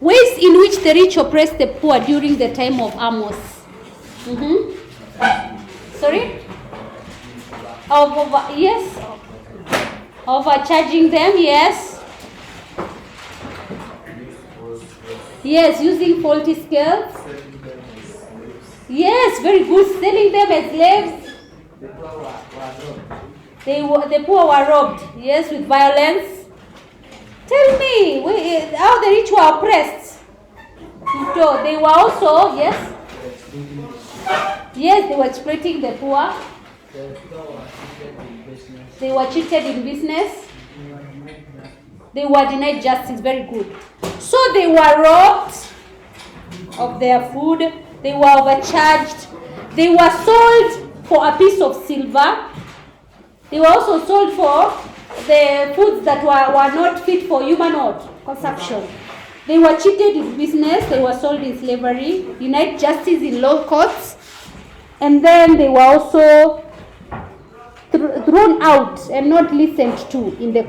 Ways in which the rich oppressed the poor during the time of Amos. Sorry? Yes. Overcharging them, yes. Yes, using faulty scales. Yes, very good. Selling them as slaves. The poor were robbed, yes, with violence. Tell me, how the rich were oppressed. They were also, yes. Yes, they were exploiting the poor. They were cheated in business. They were denied justice. Very good. So they were robbed of their food. They were overcharged. They were sold for a piece of silver. They were also sold for the foods that were not fit for human consumption. They were cheated in business. They were sold in slavery. Denied justice in law courts. And then they were also thrown out and not listened to in the